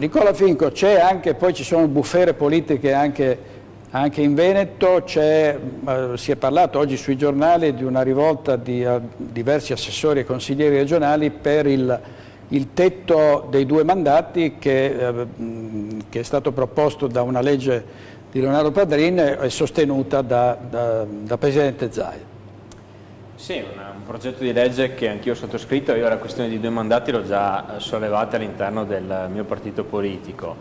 Nicola Finco, c'è anche, poi ci sono bufere politiche anche in Veneto, si è parlato oggi sui giornali di una rivolta di diversi assessori e consiglieri regionali per il tetto dei 2 mandati che è stato proposto da una legge di Leonardo Padrin e sostenuta da Presidente Zaia. Sì, un progetto di legge che anch'io ho sottoscritto. Io la questione di 2 mandati l'ho già sollevata all'interno del mio partito politico.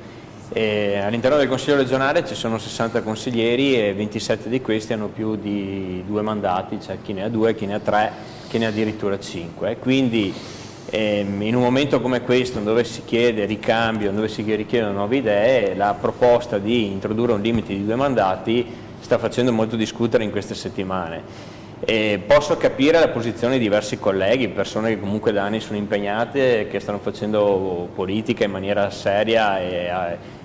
All'interno del Consiglio regionale ci sono 60 consiglieri e 27 di questi hanno più di 2 mandati, c'è chi ne ha 2, chi ne ha 3, chi ne ha addirittura 5. Quindi in un momento come questo, dove si chiede ricambio, dove si richiedono nuove idee, la proposta di introdurre un limite di 2 mandati sta facendo molto discutere in queste settimane. Posso capire la posizione di diversi colleghi, persone che comunque da anni sono impegnate, che stanno facendo politica in maniera seria e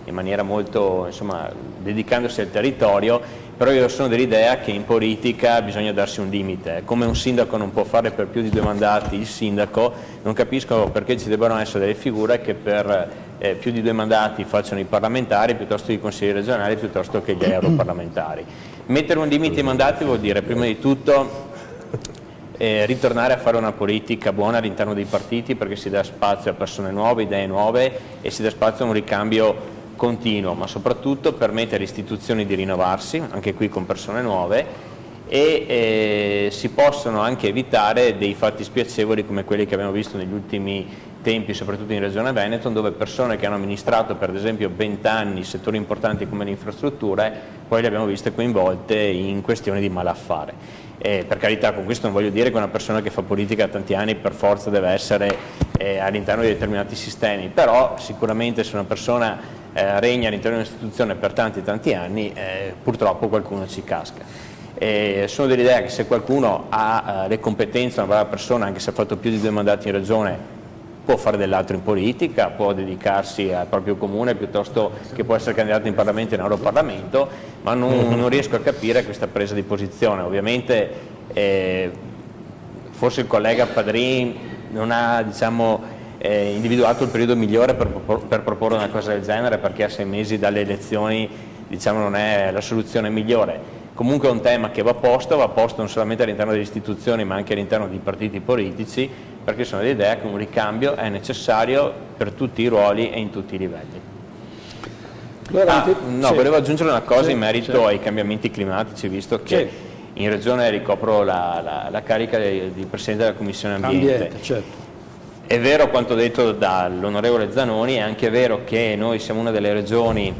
in maniera molto, insomma, dedicandosi al territorio, però io sono dell'idea che in politica bisogna darsi un limite. Come un sindaco non può fare per più di 2 mandati il sindaco, non capisco perché ci debbano essere delle figure che per più di 2 mandati facciano i parlamentari piuttosto che i consiglieri regionali piuttosto che gli europarlamentari. Mettere un limite ai mandati vuol dire prima di tutto ritornare a fare una politica buona all'interno dei partiti, perché si dà spazio a persone nuove, idee nuove e si dà spazio a un ricambio continuo, ma soprattutto permette alle istituzioni di rinnovarsi, anche qui con persone nuove, e si possono anche evitare dei fatti spiacevoli come quelli che abbiamo visto negli ultimi tempi, soprattutto in Regione Veneto, dove persone che hanno amministrato per esempio 20 anni settori importanti come le infrastrutture, poi le abbiamo viste coinvolte in questioni di malaffare. Per carità, con questo non voglio dire che una persona che fa politica da tanti anni per forza deve essere all'interno di determinati sistemi, però sicuramente se una persona regna all'interno di un'istituzione per tanti anni, purtroppo qualcuno ci casca. Sono dell'idea che se qualcuno ha le competenze, una brava persona, anche se ha fatto più di 2 mandati in regione, può fare dell'altro in politica, può dedicarsi al proprio comune piuttosto che può essere candidato in Parlamento e in Europarlamento, ma non riesco a capire questa presa di posizione. Ovviamente forse il collega Padrin non ha, diciamo, individuato il periodo migliore per proporre una cosa del genere, perché a 6 mesi dalle elezioni, diciamo, non è la soluzione migliore. Comunque è un tema che va posto non solamente all'interno delle istituzioni ma anche all'interno dei partiti politici, perché sono dell'idea che un ricambio è necessario per tutti i ruoli e in tutti i livelli. Volevo aggiungere una cosa in merito ai cambiamenti climatici, visto che in Regione ricopro la carica di Presidente della Commissione Ambiente. Certo. È vero quanto detto dall'onorevole Zanoni, è anche vero che noi siamo una delle regioni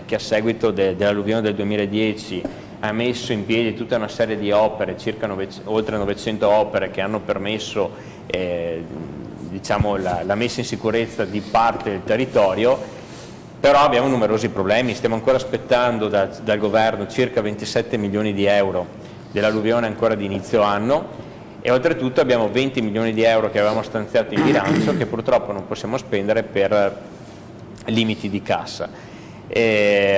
che a seguito dell'alluvione del 2010 ha messo in piedi tutta una serie di opere, oltre 900 opere che hanno permesso diciamo, la messa in sicurezza di parte del territorio, però abbiamo numerosi problemi. Stiamo ancora aspettando dal governo circa 27 milioni di euro dell'alluvione ancora di inizio anno, e oltretutto abbiamo 20 milioni di euro che avevamo stanziato in bilancio che purtroppo non possiamo spendere per limiti di cassa.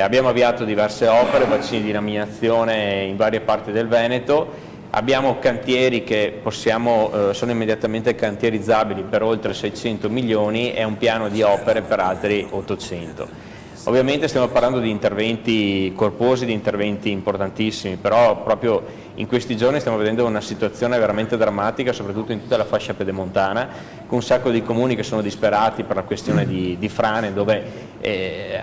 Abbiamo avviato diverse opere, bacini di laminazione in varie parti del Veneto, abbiamo cantieri che sono immediatamente cantierizzabili per oltre 600 milioni e un piano di opere per altri 800. Ovviamente stiamo parlando di interventi corposi, di interventi importantissimi, però proprio in questi giorni stiamo vedendo una situazione veramente drammatica, soprattutto in tutta la fascia pedemontana, con un sacco di comuni che sono disperati per la questione di frane, dove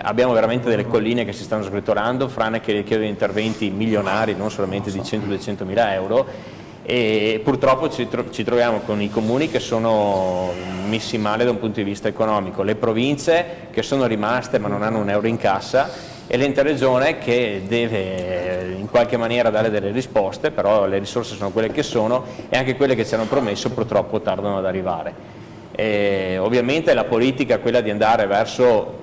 abbiamo veramente delle colline che si stanno sgretolando, frane che richiedono interventi milionari, non solamente di 100-200 mila euro, e purtroppo ci troviamo con i comuni che sono messi male da un punto di vista economico, le province che sono rimaste ma non hanno un euro in cassa, e l'ente regione che deve in qualche maniera dare delle risposte, però le risorse sono quelle che sono e anche quelle che ci hanno promesso purtroppo tardano ad arrivare. Ovviamente la politica, quella di andare verso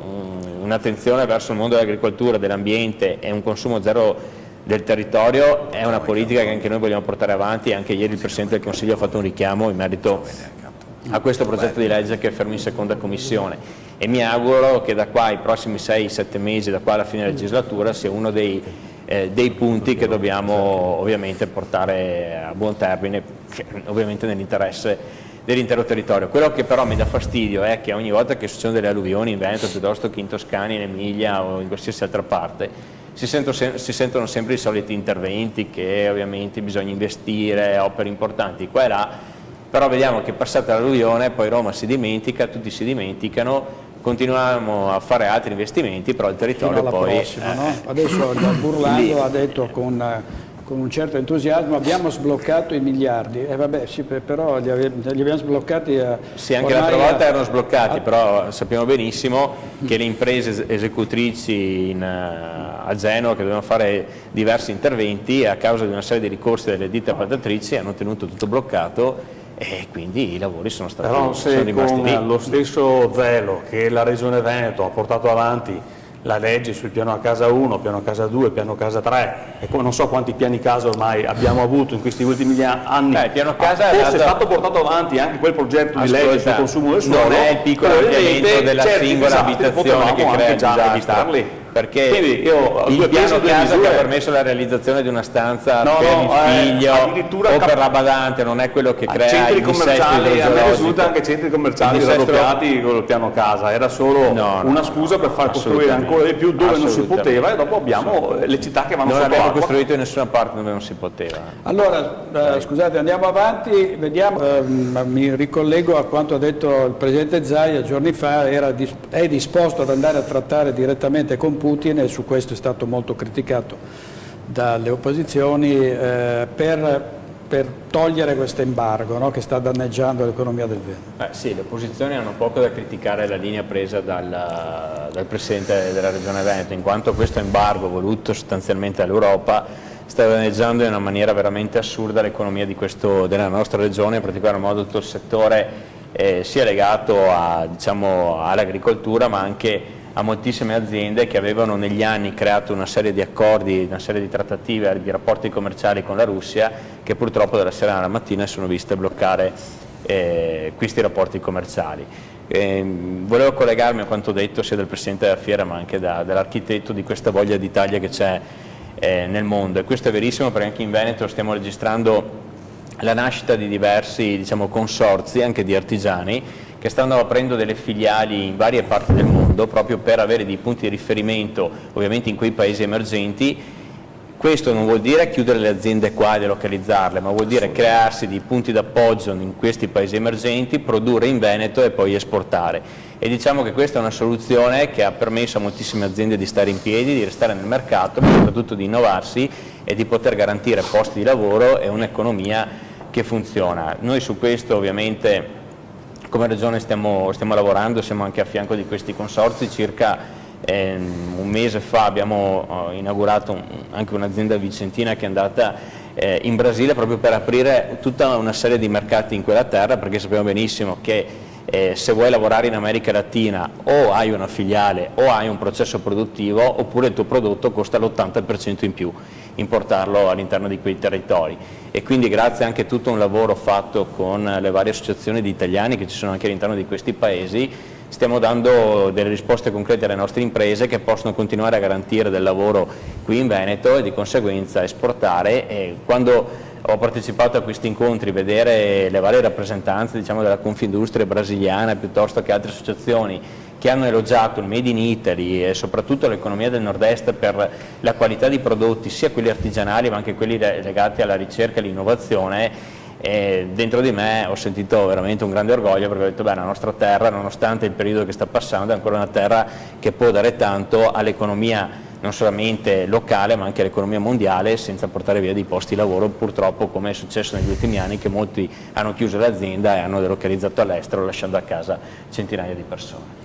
un'attenzione verso il mondo dell'agricoltura, dell'ambiente e un consumo zero del territorio, è una politica che anche noi vogliamo portare avanti. Anche ieri il Presidente del Consiglio ha fatto un richiamo in merito a questo progetto di legge che è fermo in seconda commissione, e mi auguro che da qua ai prossimi 6-7 mesi, da qua alla fine della legislatura, sia uno dei dei punti che dobbiamo ovviamente portare a buon termine, ovviamente nell'interesse dell'intero territorio. Quello che però mi dà fastidio è che ogni volta che succedono delle alluvioni in Veneto piuttosto che in Toscana, in Emilia o in qualsiasi altra parte, si sentono sempre i soliti interventi che ovviamente bisogna investire, opere importanti qua e là, però vediamo che passata l'alluvione poi Roma si dimentica, tutti si dimenticano, continuiamo a fare altri investimenti, però il territorio poi... Prossima, no? Adesso Burlando ha detto con un certo entusiasmo abbiamo sbloccato i miliardi, vabbè, sì, però li abbiamo sbloccati sì, anche l'altra volta erano sbloccati, però sappiamo benissimo che le imprese esecutrici a Genova, che dovevano fare diversi interventi, a causa di una serie di ricorsi delle ditte appaltatrici hanno tenuto tutto bloccato e quindi i lavori sono stati rimasti lì. Con lo stesso zelo che la Regione Veneto ha portato avanti la legge sul piano a casa 1, piano casa 2, piano casa 3, e come non so quanti piani casa ormai abbiamo avuto in questi ultimi anni, piano casa forse è stato portato avanti anche quel progetto di legge sul consumo del suolo, non è il piccolo ampliamento della singola abitazione che crea disastri, perché il piano casa che ha permesso la realizzazione di una stanza per il figlio o per la badante non è quello che crea il dissesto idrogeologico. A me risulta anche centri commerciali raddoppiati con il piano casa, era solo una scusa per far costruire ancora di più dove non si poteva, e dopo abbiamo le città che vanno sotto acqua. Non abbiamo costruito in nessuna parte dove non si poteva. Allora, scusate, andiamo avanti, vediamo, mi ricollego a quanto ha detto il Presidente Zaia giorni fa, è disposto ad andare a trattare direttamente con Putin, e su questo è stato molto criticato dalle opposizioni, per togliere questo embargo, no, che sta danneggiando l'economia del Veneto. Sì, le opposizioni hanno poco da criticare la linea presa dal Presidente della Regione Veneto, in quanto questo embargo voluto sostanzialmente dall'Europa sta danneggiando in una maniera veramente assurda l'economia della nostra regione, in particolar modo tutto il settore sia legato all'agricoltura, ma anche a moltissime aziende che avevano negli anni creato una serie di accordi, una serie di trattative, di rapporti commerciali con la Russia, che purtroppo dalla sera alla mattina sono viste bloccare questi rapporti commerciali. Volevo collegarmi a quanto detto sia dal Presidente della Fiera ma anche dall'architetto di questa voglia d'Italia che c'è nel mondo, e questo è verissimo perché anche in Veneto stiamo registrando la nascita di diversi consorzi, anche di artigiani, che stanno aprendo delle filiali in varie parti del mondo proprio per avere dei punti di riferimento ovviamente in quei paesi emergenti. Questo non vuol dire chiudere le aziende qua e delocalizzarle, ma vuol dire crearsi dei punti d'appoggio in questi paesi emergenti, produrre in Veneto e poi esportare. E diciamo che questa è una soluzione che ha permesso a moltissime aziende di stare in piedi, di restare nel mercato, ma soprattutto di innovarsi e di poter garantire posti di lavoro e un'economia che funziona. Noi su questo ovviamente come Regione stiamo lavorando, siamo anche a fianco di questi consorzi. Circa un mese fa abbiamo inaugurato anche un'azienda vicentina che è andata in Brasile proprio per aprire tutta una serie di mercati in quella terra, perché sappiamo benissimo che se vuoi lavorare in America Latina o hai una filiale o hai un processo produttivo, oppure il tuo prodotto costa l'80% in più importarlo all'interno di quei territori. E quindi grazie anche a tutto un lavoro fatto con le varie associazioni di italiani che ci sono anche all'interno di questi paesi, stiamo dando delle risposte concrete alle nostre imprese che possono continuare a garantire del lavoro qui in Veneto e di conseguenza esportare. E quando ho partecipato a questi incontri, vedere le varie rappresentanze della Confindustria brasiliana piuttosto che altre associazioni che hanno elogiato il Made in Italy e soprattutto l'economia del nord-est per la qualità di prodotti, sia quelli artigianali ma anche quelli legati alla ricerca e all'innovazione, dentro di me ho sentito veramente un grande orgoglio, perché ho detto beh, la nostra terra, nonostante il periodo che sta passando, è ancora una terra che può dare tanto all'economia non solamente locale ma anche all'economia mondiale, senza portare via dei posti di lavoro, purtroppo, come è successo negli ultimi anni, che molti hanno chiuso l'azienda e hanno delocalizzato all'estero, lasciando a casa centinaia di persone.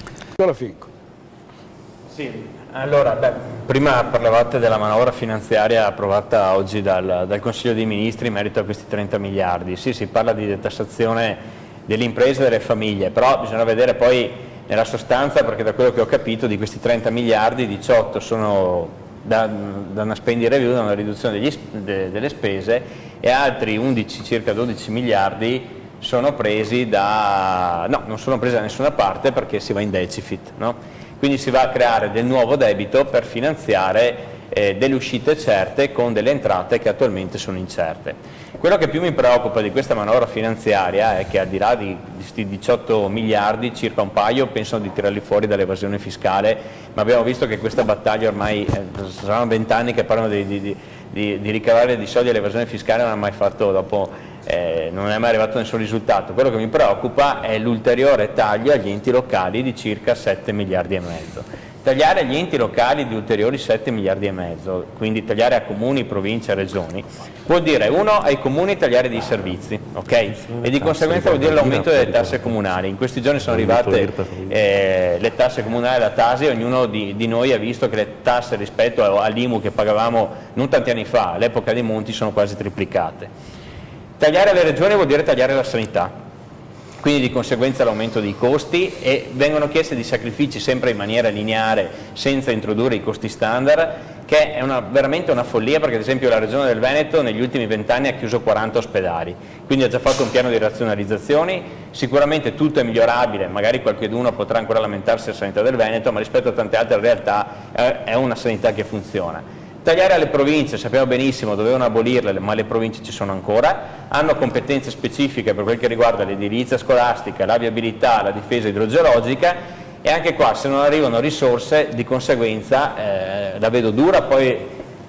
Sì, allora, prima parlavate della manovra finanziaria approvata oggi dal Consiglio dei Ministri in merito a questi 30 miliardi. Sì, si parla di detassazione delle imprese e delle famiglie, però bisogna vedere poi nella sostanza, perché da quello che ho capito di questi 30 miliardi, 18 sono da una spending review, da una riduzione delle spese, e altri 11, circa 12 miliardi sono presi non sono presi da nessuna parte, perché si va in deficit, no? Quindi si va a creare del nuovo debito per finanziare delle uscite certe con delle entrate che attualmente sono incerte. Quello che più mi preoccupa di questa manovra finanziaria è che al di là di questi 18 miliardi, circa un paio pensano di tirarli fuori dall'evasione fiscale, ma abbiamo visto che questa battaglia ormai saranno 20 anni che parlano di ricavare di soldi all'evasione fiscale, non ha mai fatto dopo, non è mai arrivato nessun risultato. Quello che mi preoccupa è l'ulteriore taglio agli enti locali di circa 7 miliardi e mezzo. Tagliare agli enti locali di ulteriori 7 miliardi e mezzo, quindi tagliare a comuni, province e regioni, vuol dire uno ai comuni tagliare dei servizi, ok? E di conseguenza vuol dire l'aumento delle tasse comunali. In questi giorni sono arrivate le tasse comunali, la Tasi, e ognuno di noi ha visto che le tasse rispetto all'IMU che pagavamo non tanti anni fa, all'epoca dei Monti, sono quasi triplicate. Tagliare alle regioni vuol dire tagliare la sanità, quindi di conseguenza l'aumento dei costi, e vengono chiesti dei sacrifici sempre in maniera lineare senza introdurre i costi standard, che è veramente una follia, perché ad esempio la Regione del Veneto negli ultimi 20 anni ha chiuso 40 ospedali, quindi ha già fatto un piano di razionalizzazioni. Sicuramente tutto è migliorabile, magari qualcuno potrà ancora lamentarsi della sanità del Veneto, ma rispetto a tante altre realtà è una sanità che funziona. Tagliare alle province, sappiamo benissimo, dovevano abolirle, ma le province ci sono ancora, hanno competenze specifiche per quel che riguarda l'edilizia scolastica, la viabilità, la difesa idrogeologica, e anche qua se non arrivano risorse di conseguenza la vedo dura poi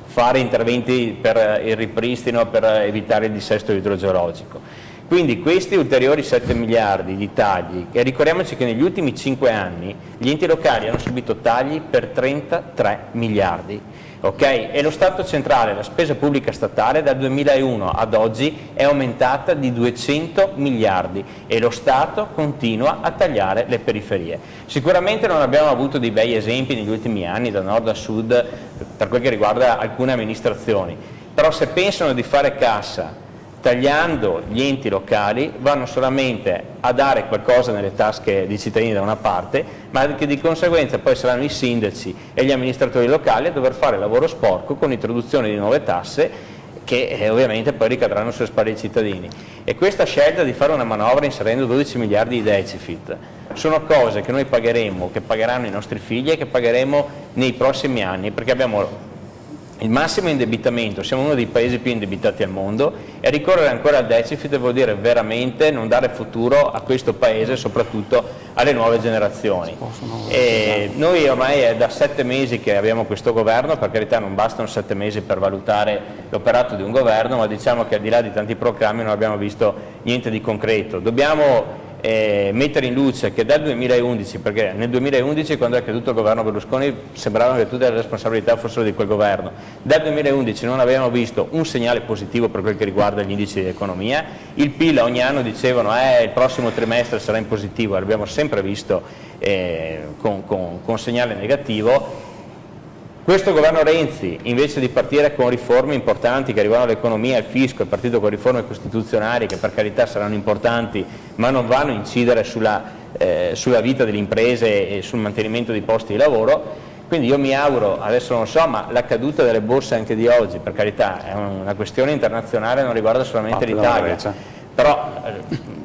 fare interventi per il ripristino, per evitare il dissesto idrogeologico. Quindi questi ulteriori 7 miliardi di tagli, e ricordiamoci che negli ultimi 5 anni gli enti locali hanno subito tagli per 33 miliardi. Okay? E lo Stato centrale, la spesa pubblica statale dal 2001 ad oggi è aumentata di 200 miliardi e lo Stato continua a tagliare le periferie. Sicuramente non abbiamo avuto dei bei esempi negli ultimi anni da nord a sud per quel che riguarda alcune amministrazioni, però se pensano di fare cassa tagliando gli enti locali vanno solamente a dare qualcosa nelle tasche dei cittadini da una parte, ma che di conseguenza poi saranno i sindaci e gli amministratori locali a dover fare lavoro sporco con l'introduzione di nuove tasse che ovviamente poi ricadranno sulle spalle dei cittadini. E questa scelta di fare una manovra inserendo 12 miliardi di deficit sono cose che noi pagheremo, che pagheranno i nostri figli e che pagheremo nei prossimi anni, perché abbiamo il massimo indebitamento, siamo uno dei paesi più indebitati al mondo, e ricorrere ancora al deficit vuol dire veramente non dare futuro a questo paese e soprattutto alle nuove generazioni. E noi ormai è da 7 mesi che abbiamo questo governo, per carità non bastano 7 mesi per valutare l'operato di un governo, ma diciamo che al di là di tanti proclami non abbiamo visto niente di concreto. Dobbiamo mettere in luce che dal 2011, perché nel 2011 quando è caduto il governo Berlusconi sembrava che tutte le responsabilità fossero di quel governo, dal 2011 non avevamo visto un segnale positivo per quel che riguarda gli indici di economia, il PIL ogni anno dicevano il prossimo trimestre sarà in positivo, l'abbiamo sempre visto con segnale negativo. Questo governo Renzi, invece di partire con riforme importanti che riguardano l'economia, il fisco, è partito con riforme costituzionali che per carità saranno importanti ma non vanno a incidere sulla vita delle imprese e sul mantenimento dei posti di lavoro. Quindi io mi auguro, adesso non so, ma la caduta delle borse anche di oggi, per carità è una questione internazionale, non riguarda solamente l'Italia, però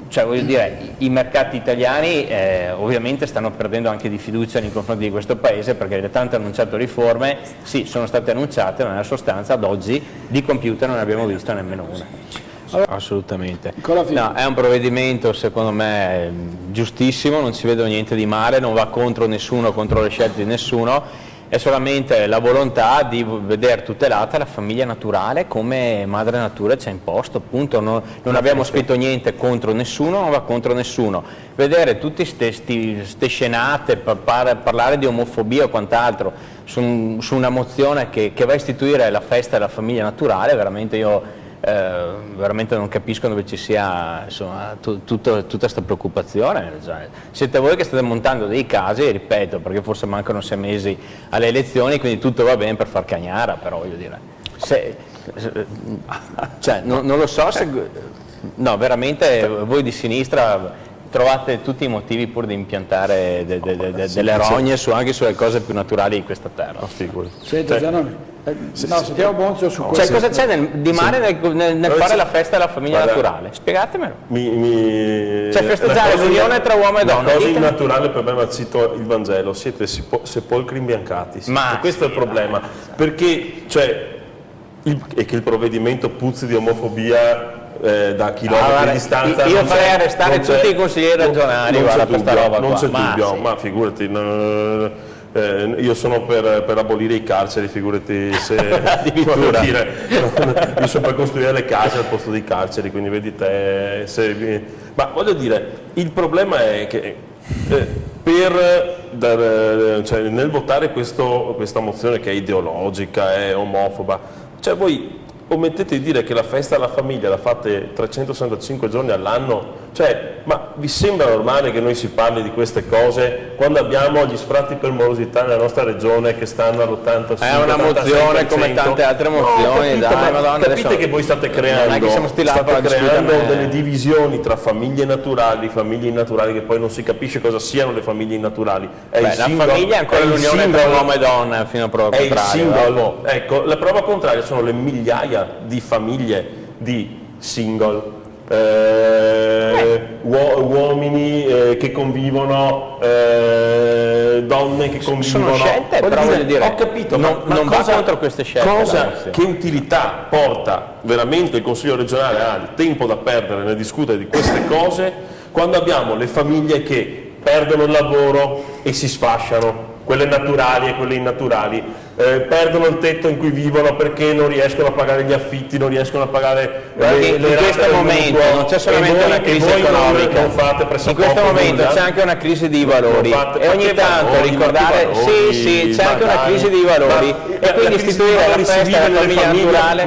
cioè, voglio dire, i mercati italiani ovviamente stanno perdendo anche di fiducia nei confronti di questo Paese, perché le tante annunciate riforme, sì, sono state annunciate, ma nella sostanza ad oggi di compiuta non ne abbiamo visto nemmeno una. Assolutamente. No, è un provvedimento secondo me giustissimo, non ci vedo niente di male, non va contro nessuno, contro le scelte di nessuno, è solamente la volontà di vedere tutelata la famiglia naturale come madre natura ci ha imposto, appunto. Non abbiamo scritto niente contro nessuno, non va contro nessuno. Vedere tutte queste scenate, parlare di omofobia o quant'altro su una mozione che va a istituire la festa della famiglia naturale, veramente io veramente non capisco dove ci sia insomma, tutta questa preoccupazione. Siete voi che state montando dei casi, ripeto, perché forse mancano 6 mesi alle elezioni, quindi tutto va bene per far cagnara, però voglio dire cioè, non lo so se no, veramente voi di sinistra trovate tutti i motivi pur di impiantare delle rogne anche sulle cose più naturali di questa terra. Senta, Zanoni. No, sentiamo Bonzo su questo. Cioè, cosa c'è di male nel fare la festa della famiglia naturale? Spiegatemelo. Cioè, festeggiare l'unione tra uomo e donna. La cosa innaturale per me, ma cito il Vangelo, siete sepolcri imbiancati. Ma questo è il problema, perché e che il provvedimento puzzi di omofobia da chilometri di distanza. Io farei arrestare tutti i consiglieri regionali. Non c'è dubbio, ma figurati. Io sono per abolire i carceri, figurati se addirittura. Io sono per costruire le case al posto dei carceri, quindi vedi te ma voglio dire, il problema è che nel votare questa mozione che è ideologica, è omofoba, cioè voi omettete di dire che la festa alla famiglia la fate 365 giorni all'anno, ma vi sembra normale che noi si parli di queste cose quando abbiamo gli sfratti per morosità nella nostra regione che stanno all'85%? È una mozione come tante altre mozioni, capite che voi state creando delle divisioni tra famiglie naturali, famiglie innaturali, che poi non si capisce cosa siano le famiglie innaturali. La famiglia è ancora l'unione tra uomo e donna, fino a prova contraria. È il simbolo, ecco, la prova contraria sono le migliaia di famiglie di single, uomini che convivono, donne che convivono. Sono scelte, però voglio dire, ho capito, non va contro queste scelte. Che utilità porta veramente il Consiglio regionale ha il tempo da perdere nel discutere di queste cose quando abbiamo le famiglie che perdono il lavoro e si sfasciano, quelle naturali e quelle innaturali, perdono il tetto in cui vivono perché non riescono a pagare gli affitti, non riescono a pagare in questo momento non c'è solamente una crisi economica, in questo momento c'è anche una crisi di valori e ogni tanto ricordare c'è anche una crisi di valori e quindi istituire la festa della famiglia naturale.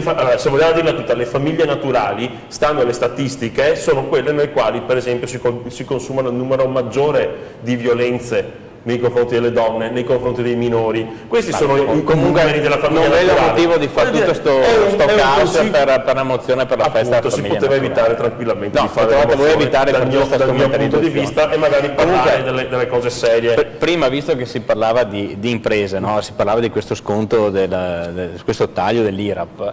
Allora, se vogliamo dirla tutta, le famiglie naturali, stando alle statistiche, sono quelle nelle quali per esempio si consumano un numero maggiore di violenze nei confronti delle donne, nei confronti dei minori. Questi sono i numeri della famiglia naturale. Non vedo motivo di fare tutto sto caos per una mozione per la festa della famiglia si poteva evitare tranquillamente di fare una mozione dal mio punto di vista e magari parlare delle cose serie. Prima, visto che si parlava di imprese, no? Si parlava di questo sconto, questo taglio dell'IRAP,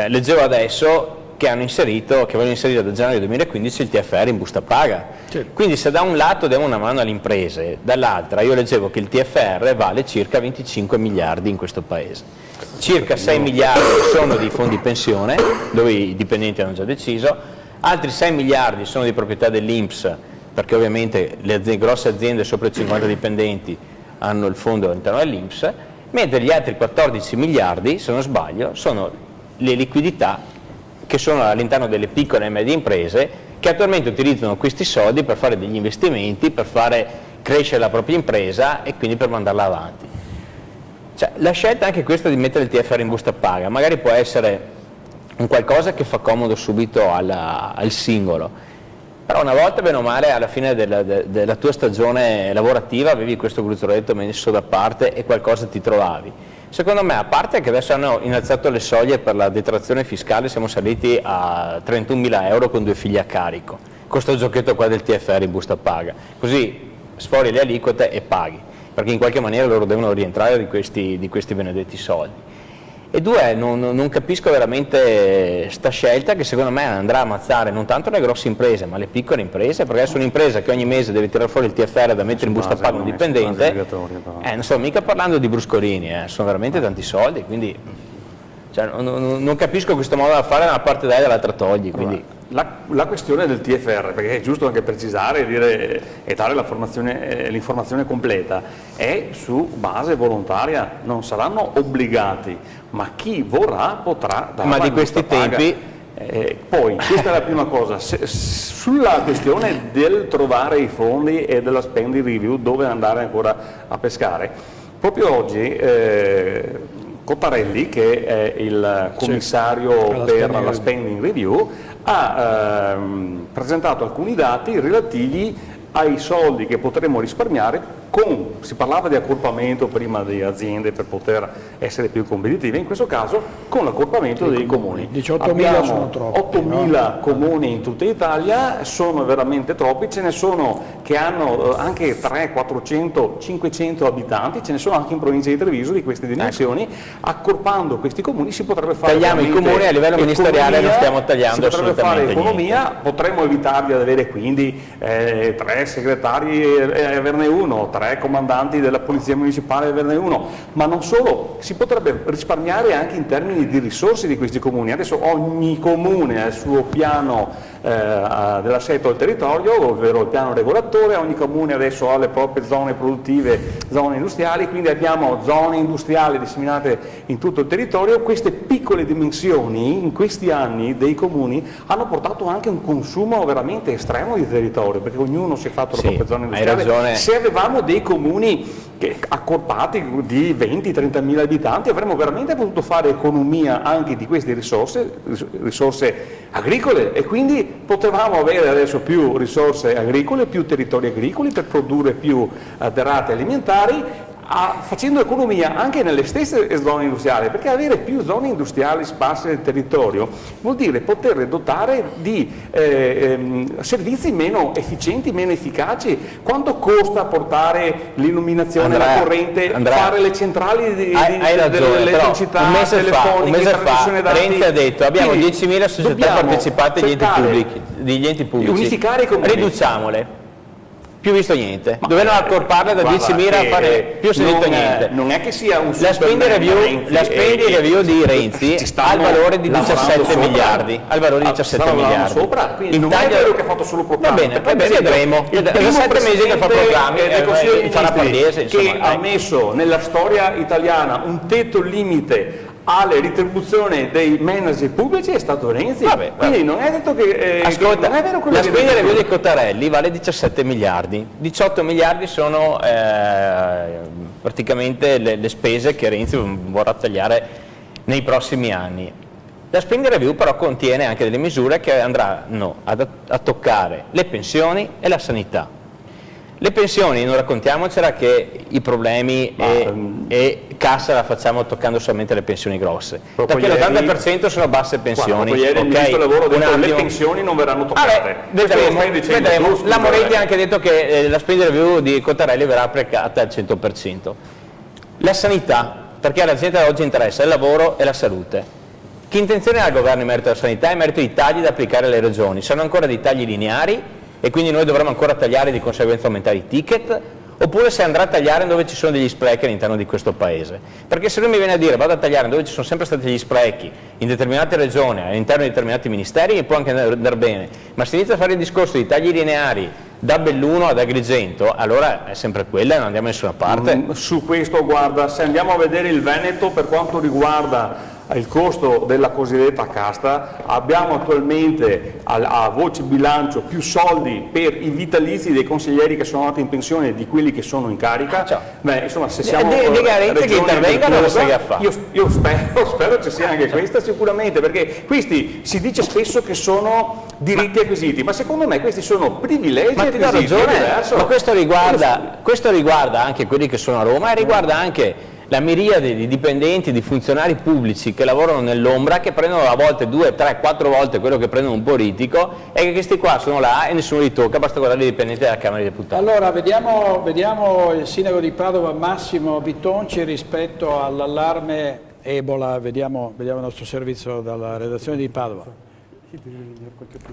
leggevo adesso che vogliono inserire da gennaio 2015 il TFR in busta paga. Certo. Quindi se da un lato diamo una mano alle imprese, dall'altra io leggevo che il TFR vale circa 25 miliardi in questo paese. Circa 6 miliardi sono di fondi pensione, dove i dipendenti hanno già deciso, altri 6 miliardi sono di proprietà dell'INPS, perché ovviamente le grosse aziende sopra i 50 dipendenti hanno il fondo all'interno dell'INPS, mentre gli altri 14 miliardi, se non sbaglio, sono le liquidità che sono all'interno delle piccole e medie imprese che attualmente utilizzano questi soldi per fare degli investimenti, per fare crescere la propria impresa e quindi per mandarla avanti. Cioè, la scelta anche questa di mettere il TFR in busta paga magari può essere un qualcosa che fa comodo subito al singolo, però una volta bene o male alla fine della tua stagione lavorativa avevi questo gruzzoletto messo da parte e qualcosa ti trovavi. Secondo me, a parte che adesso hanno innalzato le soglie per la detrazione fiscale, siamo saliti a 31.000 euro con 2 figli a carico, con questo giochetto qua del TFR in busta paga, così sfori le aliquote e paghi, perché in qualche maniera loro devono rientrare di questi benedetti soldi. E due, non capisco veramente sta scelta che secondo me andrà a ammazzare non tanto le grosse imprese ma le piccole imprese, perché adesso un'impresa che ogni mese deve tirare fuori il TFR da mettere in busta paga un dipendente, non sto mica parlando di bruscolini, sono veramente tanti soldi, quindi cioè, non capisco questo modo da fare, da una parte dai e dall'altra togli. Quindi. La questione del TFR, perché è giusto anche precisare e dare l'informazione completa, è su base volontaria, non saranno obbligati, ma chi vorrà potrà dare. Ma di questi tempi. Poi, questa è la prima cosa, sulla questione del trovare i fondi e della spending review, dove andare ancora a pescare, proprio oggi Cottarelli, che è il commissario per la spending review, ha presentato alcuni dati relativi ai soldi che potremmo risparmiare si parlava di accorpamento prima di aziende per poter essere più competitive, in questo caso con l'accorpamento dei comuni. 18.000 sono troppi. 8.000 comuni in tutta Italia, sono veramente troppi, ce ne sono che hanno anche 300, 400, 500 abitanti, ce ne sono anche in provincia di Treviso di queste dimensioni. Accorpando questi comuni si potrebbe fare tagliamo i comuni a livello ministeriale, non stiamo tagliando assolutamente fare economia, niente. potremmo evitarvi di avere quindi 3 segretari e averne uno, 3 comandanti della polizia municipale e averne uno, ma non solo, si potrebbe risparmiare anche in termini di risorse di questi comuni. Adesso ogni comune ha il suo piano dell'assetto del territorio, ovvero il piano regolatore, ogni comune adesso ha le proprie zone produttive, zone industriali, quindi abbiamo zone industriali disseminate in tutto il territorio. Queste piccole dimensioni in questi anni dei comuni hanno portato anche un consumo veramente estremo di territorio, perché ognuno si è fatto la propria zona industriale. Hai ragione. Se avevamo dei comuni accorpati di 20-30 mila abitanti avremmo veramente potuto fare economia anche di queste risorse agricole, e quindi potevamo avere adesso più risorse agricole, più territori agricoli per produrre più derrate alimentari, facendo economia anche nelle stesse zone industriali, perché avere più zone industriali sparse nel territorio vuol dire poter dotare di servizi meno efficienti, meno efficaci. Quanto costa portare l'illuminazione, la corrente, fare le centrali dell'elettricità, un mese fa Renzi ha detto abbiamo 10.000 società partecipate degli enti pubblici, unificare i comuni, riduciamole. Più visto niente, dovevano accorparle da 10.000 a fare più sentito niente. Non è che sia un la spending review di Renzi ha il valore di 17 miliardi. Ha il valore di 17 miliardi. Sopra, quindi non è vero che ha fatto solo proclami. Va bene, vedremo. Da 7 mesi che fa proclami farà Pallese, che ha messo nella storia italiana un tetto limite alle retribuzioni dei manager pubblici è stato Renzi. Quindi non è detto che ascolta, non è vero quello la spesa review di Cottarelli vale 17 miliardi, 18 miliardi sono praticamente le spese che Renzi vorrà tagliare nei prossimi anni. La spending review però contiene anche delle misure che andranno a toccare le pensioni e la sanità. Le pensioni, non raccontiamocela che i problemi e cassa la facciamo toccando solamente le pensioni grosse, perché l'80% sono basse pensioni. Ieri il ministro del lavoro ha detto che le pensioni non verranno toccate. Vedremo. La Moretti ha anche detto che la spending review di Cottarelli verrà applicata al 100%. La sanità, perché alla gente oggi interessa il lavoro e la salute. Che intenzione ha il governo in merito alla sanità e in merito ai tagli da applicare alle regioni? Sono ancora dei tagli lineari e quindi noi dovremo ancora tagliare, di conseguenza aumentare i ticket, oppure se andrà a tagliare dove ci sono degli sprechi all'interno di questo paese? Perché se lui mi viene a dire vado a tagliare dove ci sono sempre stati gli sprechi in determinate regioni, all'interno di determinati ministeri, mi può anche andare bene, ma se inizia a fare il discorso di tagli lineari da Belluno ad Agrigento, allora è sempre quella e non andiamo da nessuna parte. Su questo, guarda, se andiamo a vedere il Veneto per quanto riguarda il costo della cosiddetta casta, abbiamo attualmente a voce bilancio più soldi per i vitalizi dei consiglieri che sono andati in pensione di quelli che sono in carica. Beh, insomma, se siamo dica Renzi che intervengano, lo sai che fa. Io spero ci sia anche questa sicuramente, perché questi si dice spesso che sono diritti acquisiti, ma secondo me questi sono privilegi acquisiti. Ma ti do ragione, ma questo riguarda anche quelli che sono a Roma e riguarda anche la miriade di dipendenti, di funzionari pubblici che lavorano nell'ombra, che prendono a volte 2, 3, 4 volte quello che prende un politico, e che questi qua sono là e nessuno li tocca, basta guardare i dipendenti della Camera dei Deputati. Allora, vediamo il sindaco di Padova Massimo Bitonci rispetto all'allarme Ebola, vediamo il nostro servizio dalla redazione di Padova.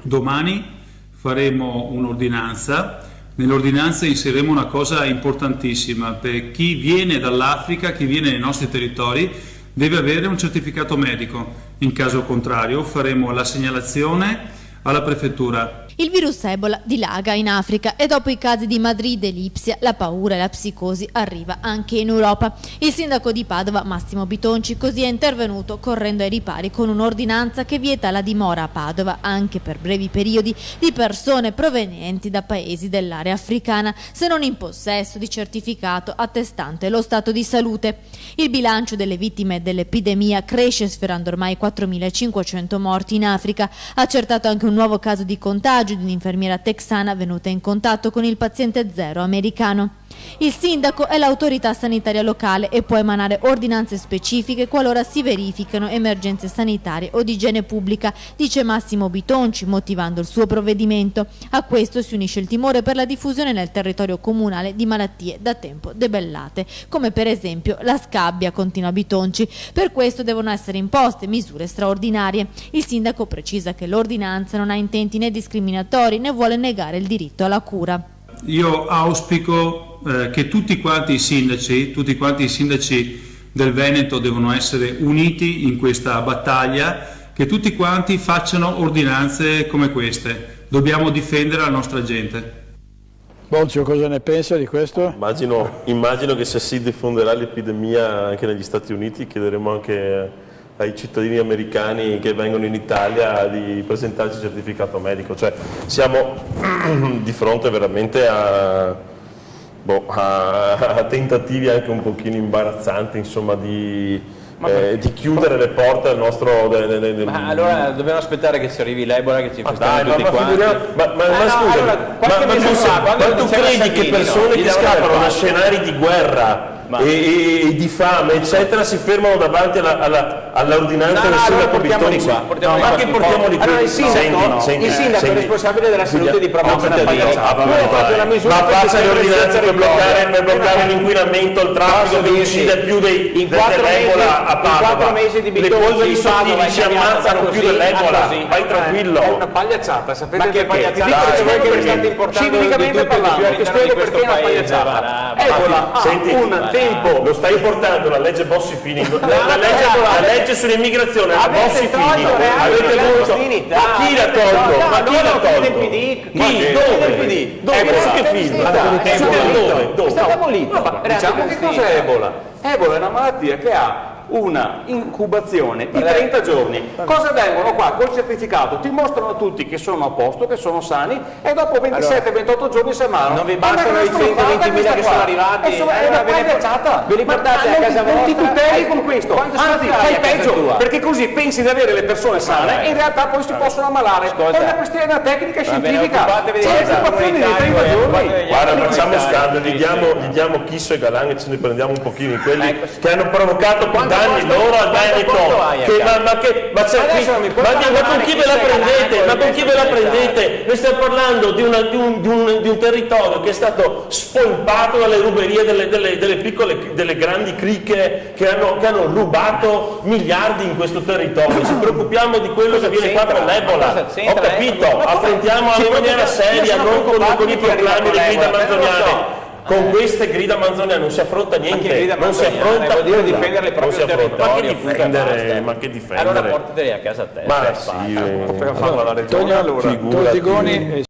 Domani faremo un'ordinanza. Nell'ordinanza inseriremo una cosa importantissima: per chi viene dall'Africa, chi viene nei nostri territori, deve avere un certificato medico. In caso contrario faremo la segnalazione alla prefettura. Il virus Ebola dilaga in Africa e dopo i casi di Madrid e Lipsia la paura e la psicosi arriva anche in Europa. Il sindaco di Padova Massimo Bitonci così è intervenuto correndo ai ripari con un'ordinanza che vieta la dimora a Padova anche per brevi periodi di persone provenienti da paesi dell'area africana se non in possesso di certificato attestante lo stato di salute. Il bilancio delle vittime dell'epidemia cresce, sfiorando ormai 4.500 morti in Africa. Accertato anche un nuovo caso di contagio di un'infermiera texana venuta in contatto con il paziente zero americano. Il sindaco è l'autorità sanitaria locale e può emanare ordinanze specifiche qualora si verificano emergenze sanitarie o di igiene pubblica, dice Massimo Bitonci, motivando il suo provvedimento. A questo si unisce il timore per la diffusione nel territorio comunale di malattie da tempo debellate, come per esempio la scabbia, continua Bitonci. Per questo devono essere imposte misure straordinarie. Il sindaco precisa che l'ordinanza non ha intenti né discriminatori né vuole negare il diritto alla cura. Io auspico che tutti quanti i sindaci del Veneto devono essere uniti in questa battaglia, che tutti quanti facciano ordinanze come queste. Dobbiamo difendere la nostra gente. Bonzio, cosa ne pensa di questo? Immagino che se si diffonderà l'epidemia anche negli Stati Uniti, chiederemo anche ai cittadini americani che vengono in Italia di presentarci il certificato medico. Cioè, siamo di fronte veramente a tentativi anche un pochino imbarazzanti, insomma, di chiudere le porte al nostro... Ma allora dobbiamo aspettare che ci arrivi l'Ebola, che ci infestiamo tutti quanti. Ma tu credi che persone che scappano da scenari di guerra e di fame, eccetera, si fermano davanti all'ordinanza del sindaco Bitonci? Ma che portiamoli qui? Il sindaco è responsabile della salute di proprio cittadini. Ma faccia le ordinanze per bloccare l'inquinamento, il traffico che uccide più dell'Ebola a Padova. Le polveri sottili ci ammazzano più dell'Ebola. Vai tranquillo. È una pagliacciata, sapete che pagliacciata? Civilicamente parlando, ti spiego perché è una pagliacciata. Ebola ha un tempo. Lo stai portando la legge Bossi-Fini, la legge sull'immigrazione, la Bossi-Fini. Avete voluto. Ma chi l'ha tolto? Ma chi l'ha tolto? Chi? Dove? Dove? Su che film? Dove? Diciamo che cos'è Ebola? Ebola è una malattia che ha una incubazione di 30 giorni. Cosa vengono qua col certificato? Ti mostrano tutti che sono a posto, che sono sani, e dopo 27-28 giorni si ammalano. Non vi bastano i 120.000 che sono arrivati? È una pagliacciata. Vi riportate a casa vostra? Non ti tuteli con questo. Anzi, fai peggio, perché così pensi di avere le persone sane e in realtà poi si possono ammalare. È una questione, una tecnica scientifica. C'è l'occupazione di 30 giorni. Guarda, facciamo scandalo, gli diamo Chisso e Galan e ce ne prendiamo un pochino in quelli che hanno provocato danni loro al Veneto. Ma con chi ve la prendete? Ma con chi ve la prendete? Noi stiamo parlando di un territorio che è stato spolpato dalle ruberie delle grandi cricche che hanno rubato miliardi in questo territorio. Ci preoccupiamo di quello che viene qua per l'Ebola. Ho capito, affrontiamo in maniera seria, non con i proclami di grida manzoniane. Con queste grida manzoniane non si affronta niente, non si affronta, vuol dire difendere il proprio territorio. Ma che difendere? Allora portateli a casa a te. Ma sì, per farla la regione, Tortigoni